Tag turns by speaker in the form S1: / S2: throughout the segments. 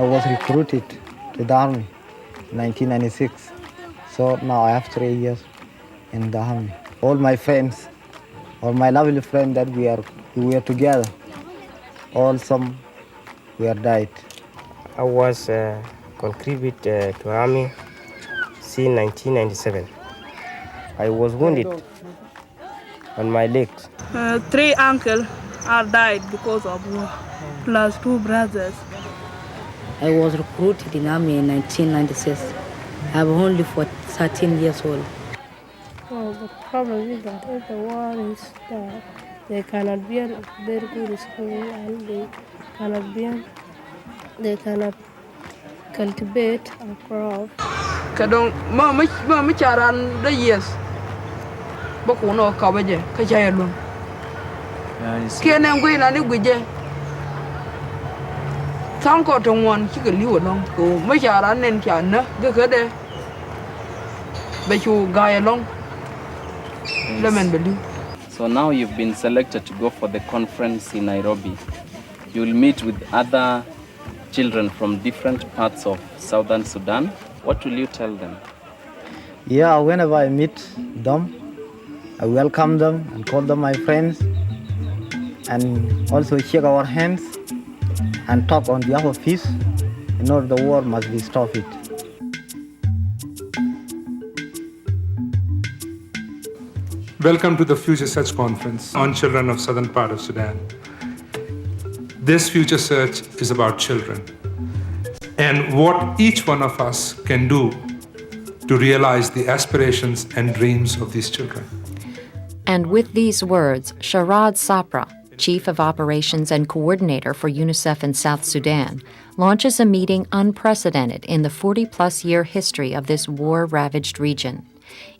S1: I was recruited to the army in 1996. So now I have 3 years in the army. All my friends, all my lovely friends that we were together, all some were died.
S2: I was contributed to army since 1997. I was wounded on my legs.
S3: 3 uncles are died because of war, plus 2 brothers.
S4: I was recruited in army in 1996. I'm only 13 years old.
S5: Well, the problem is that if the war is that they cannot be very good school and they cannot cultivate a crop.
S3: Kadong ma charan da yes. Ba ko no ka ba je ka jaya lon. Kene ngui na ni guje. Sang ko tong won chi ga liwo long ko ma charan nen chan na ga de. Ba chu ga ya long.
S6: So now you've been selected to go for the conference in Nairobi. You'll meet with other children from different parts of southern Sudan. What will you tell them?
S1: Yeah, whenever I meet them, I welcome them and call them my friends, and also shake our hands and talk on behalf of peace. In order the war must be stopped.
S7: Welcome to the Future Search Conference on children of southern part of Sudan. This Future Search is about children and what each one of us can do to realize the aspirations and dreams of these children.
S8: And with these words, Sharad Sapra, Chief of Operations and Coordinator for UNICEF in South Sudan, launches a meeting unprecedented in the 40-plus year history of this war-ravaged region.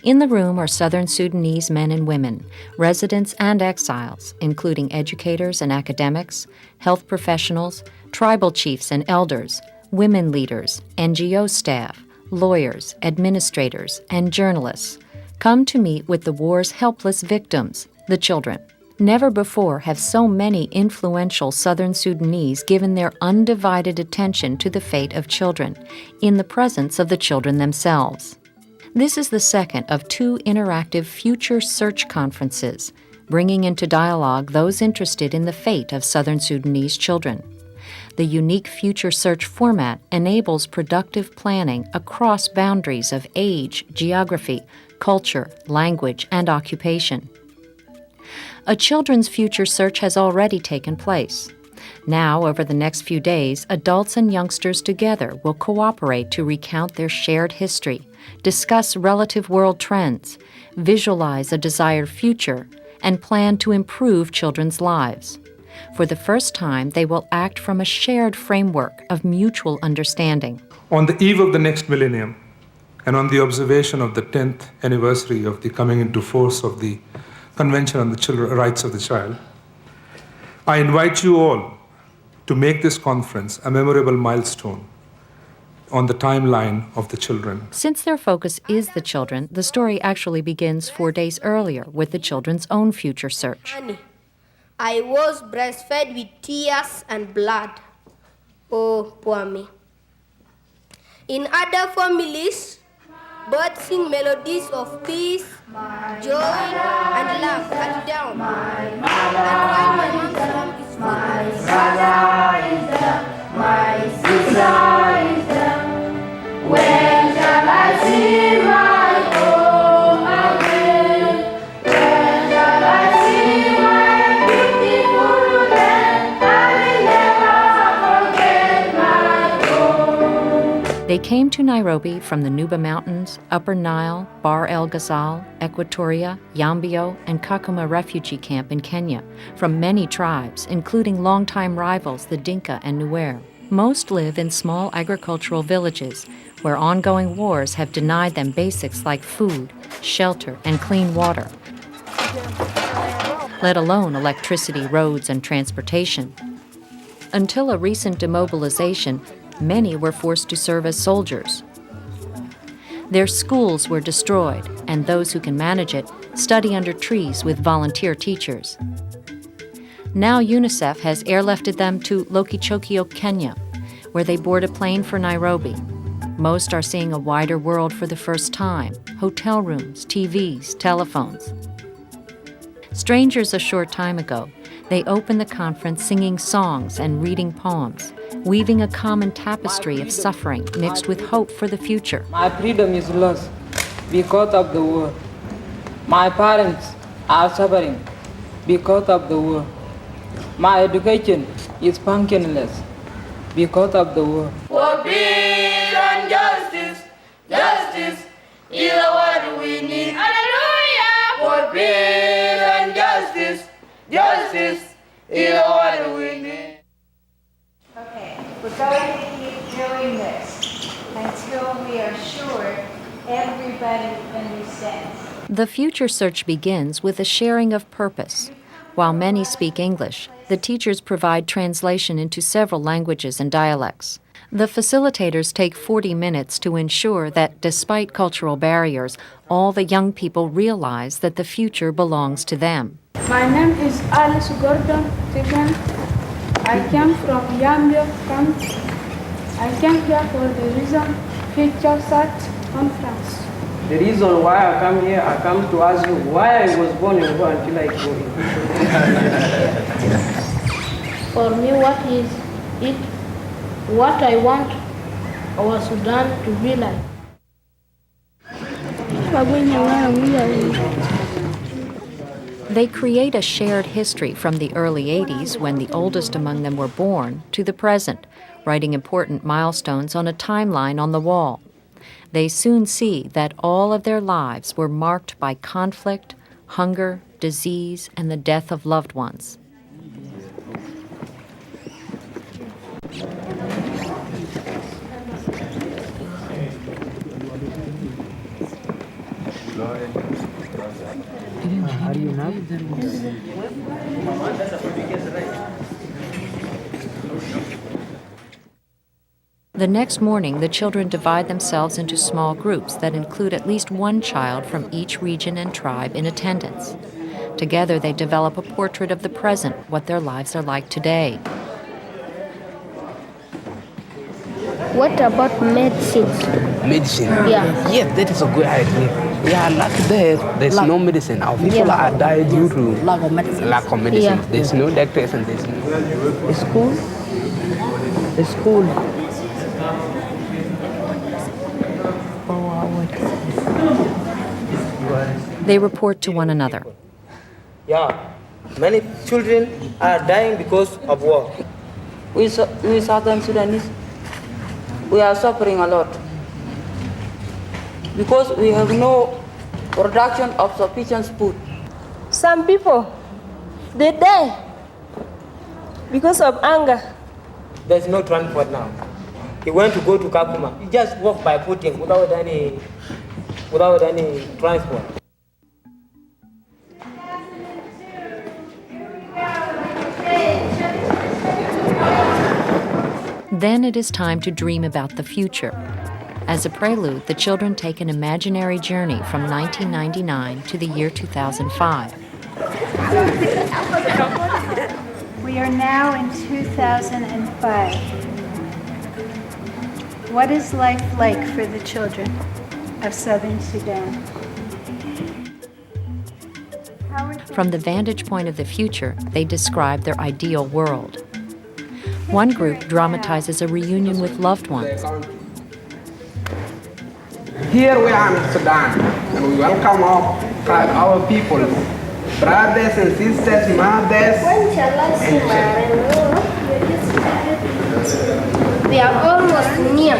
S8: In the room are Southern Sudanese men and women, residents and exiles, including educators and academics, health professionals, tribal chiefs and elders, women leaders, NGO staff, lawyers, administrators, and journalists, come to meet with the war's helpless victims, the children. Never before have so many influential Southern Sudanese given their undivided attention to the fate of children, in the presence of the children themselves. This is the second of 2 interactive Future Search conferences, bringing into dialogue those interested in the fate of Southern Sudanese children. The unique Future Search format enables productive planning across boundaries of age, geography, culture, language, and occupation. A children's Future Search has already taken place. Now, over the next few days, adults and youngsters together will cooperate to recount their shared history, discuss relative world trends, visualize a desired future, and plan to improve children's lives. For the first time, they will act from a shared framework of mutual understanding.
S7: On the eve of the next millennium, and on the observation of the 10th anniversary of the coming into force of the Convention on the Rights of the Child, I invite you all to make this conference a memorable milestone on the timeline of the children.
S8: Since their focus is the children, the story actually begins 4 days earlier with the children's own Future Search.
S9: I was breastfed with tears and blood. Oh, poor me. In other families, birds sing melodies of peace, joy, and love cut down. And while my mom's song is my brother is there, my sister is there. When shall I see my home again? When shall I see my beautiful land? I will never forget my home.
S8: They came to Nairobi from the Nuba Mountains, Upper Nile, Bahr el Ghazal, Equatoria, Yambio, and Kakuma refugee camp in Kenya, from many tribes, including longtime rivals the Dinka and Nuer. Most live in small agricultural villages, where ongoing wars have denied them basics like food, shelter, and clean water, let alone electricity, roads, and transportation. Until a recent demobilization, many were forced to serve as soldiers. Their schools were destroyed, and those who can manage it study under trees with volunteer teachers. Now UNICEF has airlifted them to Lokichokio, Kenya, where they board a plane for Nairobi. Most are seeing a wider world for the first time: hotel rooms, TVs, telephones. Strangers a short time ago, they opened the conference singing songs and reading poems, weaving a common tapestry of suffering mixed with hope for the future.
S10: My freedom is lost because of the war. My parents are suffering because of the war. My education is functionless because of the war.
S11: For peace and justice, justice is what we need. Hallelujah! For peace and justice, justice is what we need.
S12: Okay, we're going to keep doing this until we are sure everybody understands.
S8: The future search begins with a sharing of purpose. While many speak English, the teachers provide translation into several languages and dialects. The facilitators take 40 minutes to ensure that, despite cultural barriers, all the young people realize that the future belongs to them.
S13: My name is Alice Gordon Tigan. I came from Yambio camp. I came here for the reason future search conference.
S10: The reason why I come here, I come to ask you why I was born in war until I go in.
S5: For me, what is it? What I want our Sudan to be like.
S8: They create a shared history from the early 80s, when the oldest among them were born, to the present, writing important milestones on a timeline on the wall. They soon see that all of their lives were marked by conflict, hunger, disease, and the death of loved ones. The next morning, the children divide themselves into small groups that include at least one child from each region and tribe in attendance. Together, they develop a portrait of the present, what their lives are like today.
S14: What about medicine?
S15: Medicine?
S14: Yeah.
S15: Yes, that is a good idea. Yeah, like there's no medicine. Our people are dying due to lack of medicine.
S14: Yeah.
S15: There's no doctors and there's no school. The school.
S8: They report to one another.
S10: Yeah, many children are dying because of war. We Southern Sudanese, we are suffering a lot because we have no production of sufficient food.
S5: Some people, they die because of anger.
S10: There's no transport now. He went to go to Kakuma. He just walked by footing without any transport.
S8: Then it is time to dream about the future. As a prelude, the children take an imaginary journey from 1999 to the year 2005.
S12: We are now in 2005. What is life like for the children of Southern Sudan?
S8: From the vantage point of the future, they describe their ideal world. One group dramatizes a reunion with loved ones.
S15: Here we are in Sudan, and we welcome our people, brothers and sisters, mothers.
S9: We are almost near.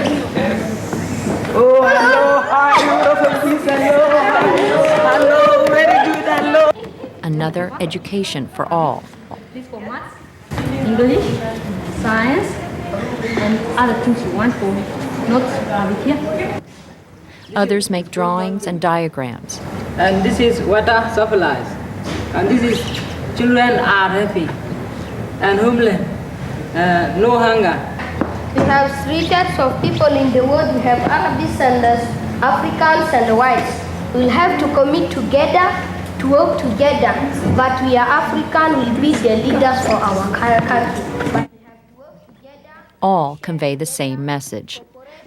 S15: Oh, hello, hi, beautiful sister, hello, very good, hello.
S8: Another education for all.
S5: English, science, and other things you want to not have it here.
S8: Others make drawings and diagrams.
S10: And this is water supplies. And this is children are happy and homeless, no hunger.
S9: We have three types of people in the world. We have Arabs and Africans and whites. We'll have to commit together to work together, but we are African, we'll be the leaders for our country. But we have to work together
S8: All convey the same message.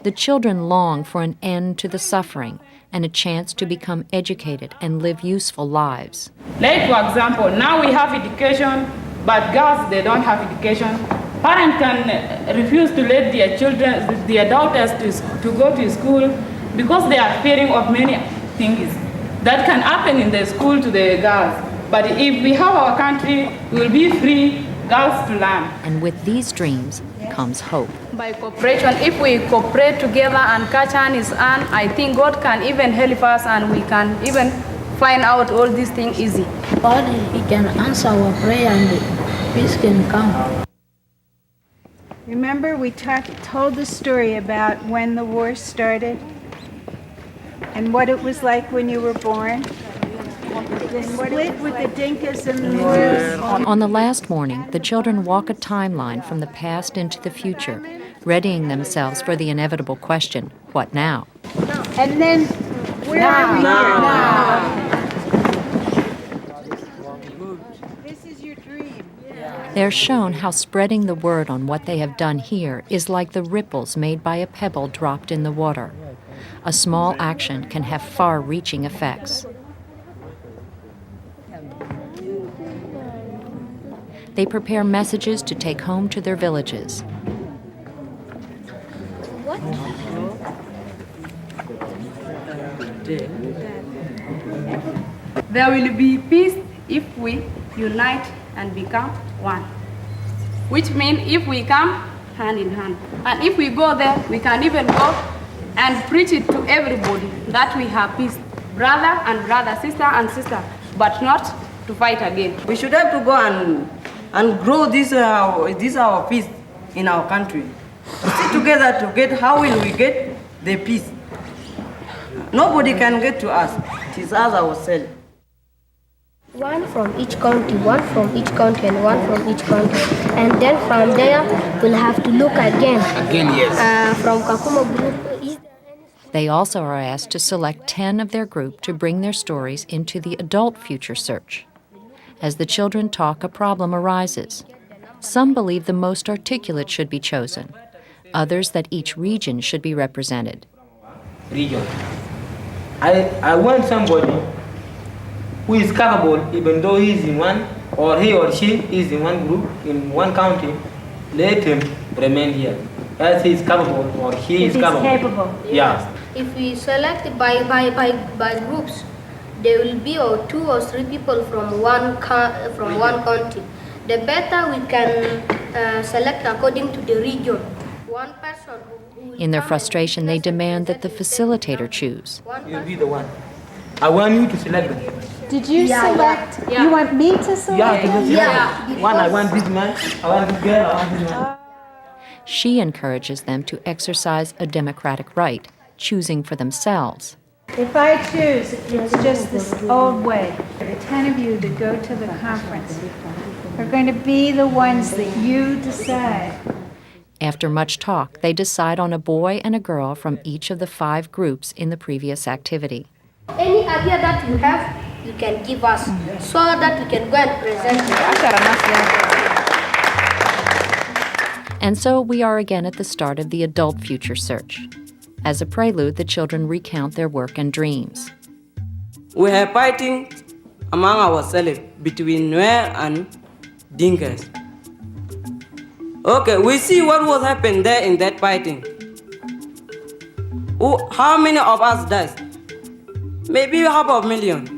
S8: The children long for an end to the suffering and a chance to become educated and live useful lives.
S10: Like, for example, now we have education, but girls, they don't have education. Parents can refuse to let their children, their daughters to go to school because they are fearing of many things that can happen in the school to the girls. But if we have our country, we will be free girls to learn.
S8: And with these dreams comes hope.
S13: By cooperation, if we cooperate together and catch hand is hand, I think God can even help us and we can even find out all these things easy.
S4: God, He can answer our prayer and peace can come.
S12: Remember, we told the story about when the war started and what it was like when you were born. The split with the Dinkas and the Moors.
S8: On the last morning, the children walk a timeline from the past into the future, readying themselves for the inevitable question, what now?
S12: And then, where are we now? This is your dream.
S8: They're shown how spreading the word on what they have done here is like the ripples made by a pebble dropped in the water. A small action can have far-reaching effects. They prepare messages to take home to their villages.
S9: What?
S13: There will be peace if we unite and become one. Which means if we come hand in hand. And if we go there, we can even go and preach it to everybody that we have peace. Brother and brother, sister and sister, but not to fight again.
S16: We should have to go and grow this our peace in our country. To sit together to get how will we get the peace. Nobody can get to us. It is us ourselves.
S14: One from each county, one from each county, and one from each county. And then from there, we'll have to look again.
S15: Again, yes.
S14: From Kakuma group.
S8: They also are asked to select 10 of their group to bring their stories into the adult future search. As the children talk, a problem arises. Some believe the most articulate should be chosen, others that each region should be represented.
S17: Region. I want somebody who is capable, even though he is in one, or he or she is in one group, in one county, let him remain here. As he is capable, or he is capable. Yeah.
S9: If we select by groups, there will be 2 or 3 people from one county. The better we can select according to the region. One person.
S8: In their frustration, they demand that the facilitator choose.
S17: You'll be the one. I want you to select them.
S12: Did you select? Yeah. You want me to select?
S17: Yeah. One, I want this man, I want this girl, I want this man.
S8: She encourages them to exercise a democratic right, choosing for themselves.
S12: If I choose, it's just this old way. The 10 of you that go to the conference are going to be the ones that you decide.
S8: After much talk, they decide on a boy and a girl from each of the 5 groups in the previous activity.
S9: Any idea that you have, you can give us so that we can go and present it.
S8: And so we are again at the start of the adult future search. As a prelude, the children recount their work and dreams.
S16: We are fighting among ourselves between Nuer and Dinkas. Okay, we see what was happened there in that fighting. How many of us died? Maybe 500,000.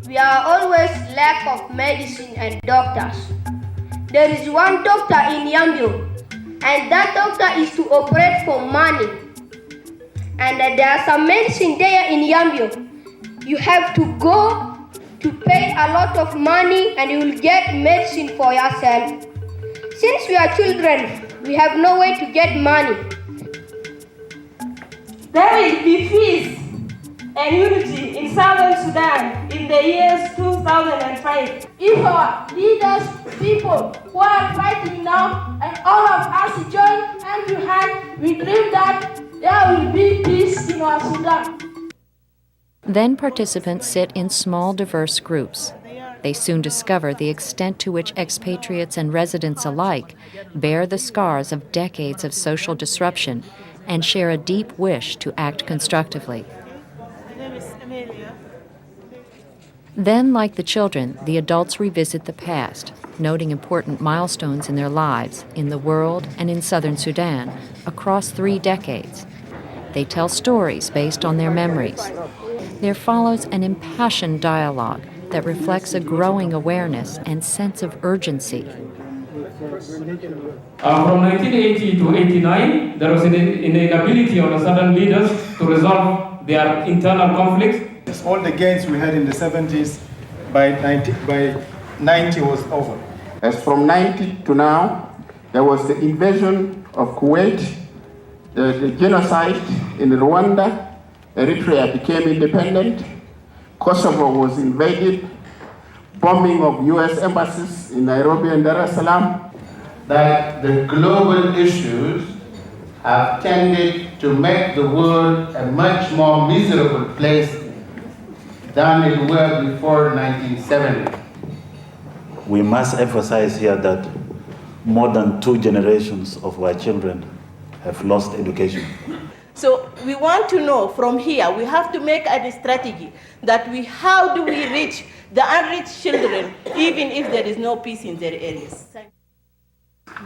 S9: We are always lack of medicine and doctors. There is one doctor in Yambio, and that doctor is to operate for money. And there are some medicine there in Yambio. You have to go to pay a lot of money and you will get medicine for yourself. Since we are children, we have no way to get money.
S18: There will be peace and unity in Southern Sudan in the years 2005.
S19: If our leaders, people who are fighting now, and all of us join hand to hand, we dream that there will be peace in our Sudan.
S8: Then participants sit in small, diverse groups. They soon discover the extent to which expatriates and residents alike bear the scars of decades of social disruption and share a deep wish to act constructively. Then, like the children, the adults revisit the past, noting important milestones in their lives, in the world, and in southern Sudan, across 3 decades. They tell stories based on their memories. There follows an impassioned dialogue that reflects a growing awareness and sense of urgency.
S20: From 1980 to 89, there was an inability of the southern leaders to resolve their internal conflicts.
S21: All the gains we had in the 70s, by 90 was over.
S22: As from 90 to now, there was the invasion of Kuwait, the genocide in Rwanda, Eritrea became independent, Kosovo was invaded, bombing of U.S. embassies in Nairobi and Dar es Salaam.
S23: That the global issues have tended to make the world a much more miserable place than it were before 1970.
S24: We must emphasize here that more than 2 generations of our children have lost education.
S18: So we want to know from here, we have to make a strategy that how do we reach the unreached children, even if there is no peace in their areas.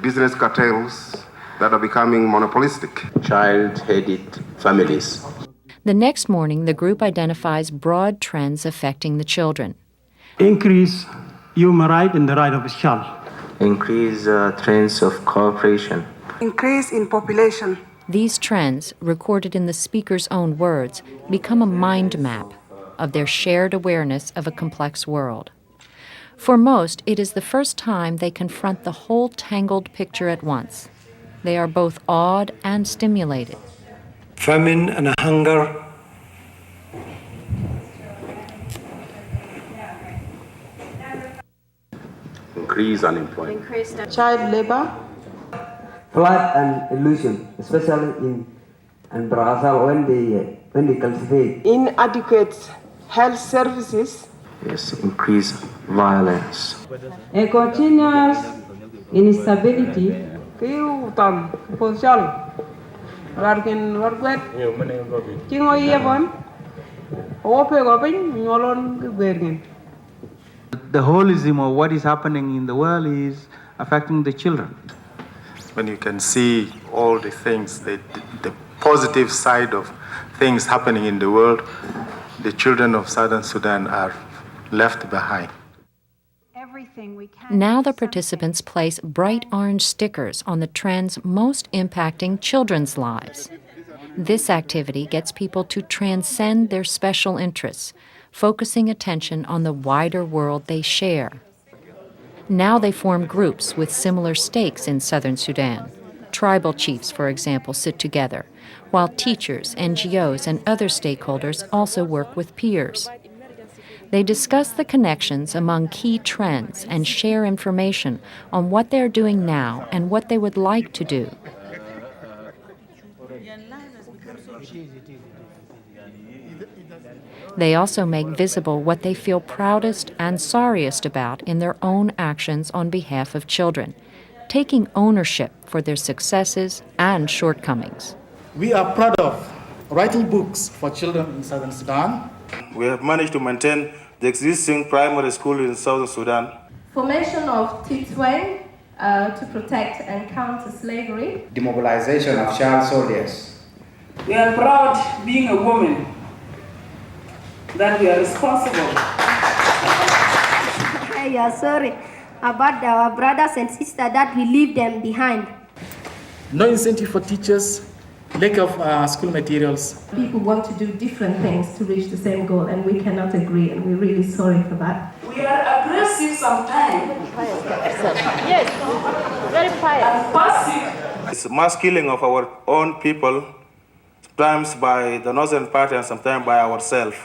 S22: Business cartels that are becoming monopolistic. Child-headed families.
S8: The next morning, the group identifies broad trends affecting the children.
S25: Increase human right and the right of a child.
S26: Increase trends of cooperation.
S27: Increase in population.
S8: These trends, recorded in the speaker's own words, become a mind map of their shared awareness of a complex world. For most, it is the first time they confront the whole tangled picture at once. They are both awed and stimulated.
S25: Famine and hunger.
S22: Increase unemployment.
S18: Child labor.
S28: Flood and illusion, especially in Brazil when they cultivate.
S18: Inadequate health services.
S26: Yes, increase violence.
S10: A continuous instability.
S29: The holism of what is happening in the world is affecting the children.
S21: When you can see all the things, the positive side of things happening in the world, the children of Southern Sudan are left behind.
S8: Now the participants place bright orange stickers on the trends most impacting children's lives. This activity gets people to transcend their special interests, focusing attention on the wider world they share. Now they form groups with similar stakes in southern Sudan. Tribal chiefs, for example, sit together, while teachers, NGOs, and other stakeholders also work with peers. They discuss the connections among key trends and share information on what they're doing now and what they would like to do. They also make visible what they feel proudest and sorriest about in their own actions on behalf of children, taking ownership for their successes and shortcomings.
S30: We are proud of writing books for children in Southern Sudan.
S22: We have managed to maintain the existing primary school in Southern Sudan.
S18: Formation of Titwain to protect and counter slavery.
S31: Demobilization of child soldiers.
S10: We are proud, being a woman, that we are responsible.
S14: We are sorry about our brothers and sisters that we leave them behind.
S30: No incentive for teachers, lack of school materials.
S18: People want to do different things to reach the same goal, and we cannot agree, and we're really sorry for that.
S10: We are aggressive sometimes.
S18: Yes, very
S10: and passive.
S22: It's mass killing of our own people, sometimes by the Northern Party and sometimes by ourselves.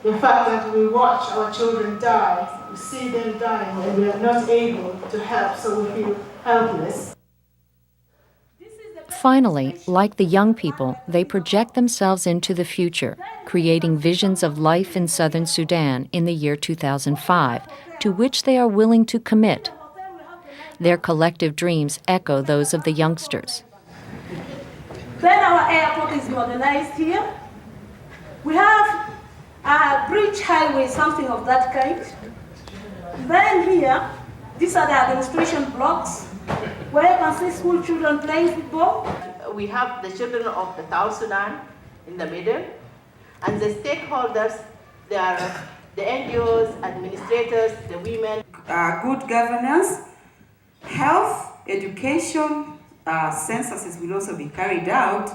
S27: The fact that we watch our children die, we see them dying, and we are not able to help, so we feel helpless.
S8: Finally, like the young people, they project themselves into the future, creating visions of life in southern Sudan in the year 2005, to which they are willing to commit. Their collective dreams echo those of the youngsters.
S19: Then our airport is modernized here. We have a bridge highway, something of that kind. Then here, these are the administration blocks where you can see school children playing football.
S18: We have the children of the South Sudan in the middle, and the stakeholders, they are the NGOs, administrators, the women.
S1: Good governance, health, education, censuses will also be carried out.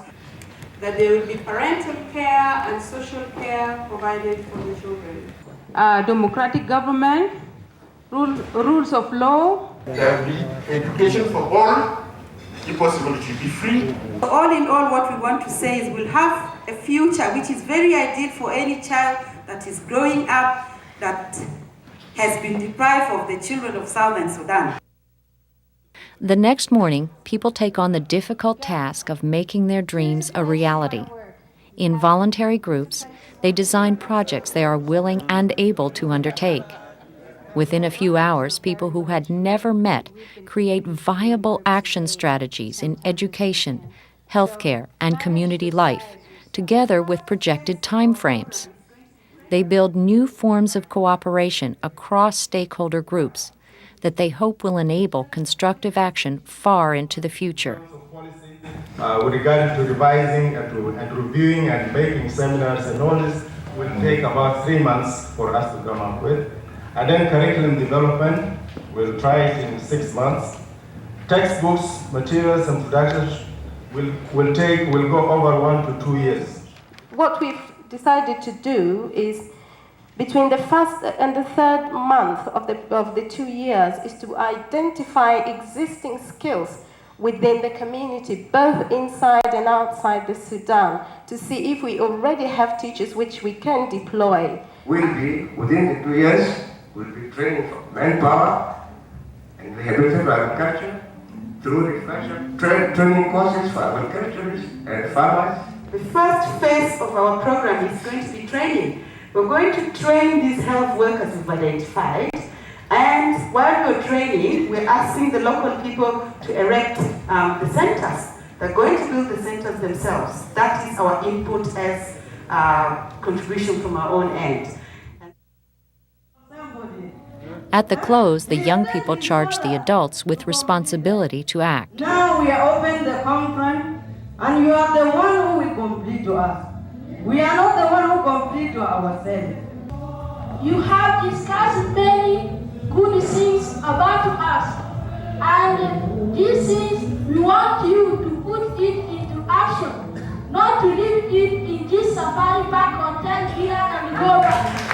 S1: That there will be parental care and social care provided for the children.
S2: Democratic government, rules of law.
S23: There will be education for all, the possibility to be free.
S1: All in all, what we want to say is we'll have a future which is very ideal for any child that is growing up that has been deprived of the children of Southern Sudan.
S8: The next morning, people take on the difficult task of making their dreams a reality. In voluntary groups, they design projects they are willing and able to undertake. Within a few hours, people who had never met create viable action strategies in education, healthcare, and community life, together with projected timeframes. They build new forms of cooperation across stakeholder groups that they hope will enable constructive action far into the future.
S21: With regard to revising and reviewing and making seminars and all this will take about 3 months for us to come up with. And then curriculum development, we'll try it in 6 months. Textbooks, materials and productions will go over 1 to 2 years.
S19: What we've decided to do is between the first and the third month of the 2 years is to identify existing skills within the community, both inside and outside the Sudan, to see if we already have teachers which we can deploy.
S23: Will be, within the 2 years, will be training for manpower and rehabilitation for agriculture, through reflection, training courses for agriculturists and farmers.
S1: The first phase of our program is going to be training. We're going to train these health workers we've identified, and while we're training, we're asking the local people to erect the centers. They're going to build the centers themselves. That is our input as contribution from our own end.
S8: At the close, the young people charge the adults with responsibility to act.
S1: Now we are open the conference, and you are the one who will complete to us. We are not the one who complete to ourselves.
S19: You have discussed many good things about us, and these things we want you to put it into action, not to leave it in this safari park on 10 here and go back.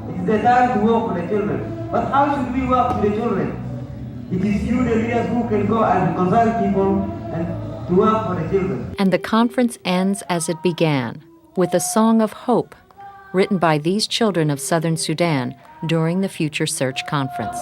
S28: It's the time to work for the children. But how should we work for the children? It is you, the leaders, who can go and consult people and to work for the children.
S8: And the conference ends as it began, with a song of hope written by these children of Southern Sudan during the Future Search Conference.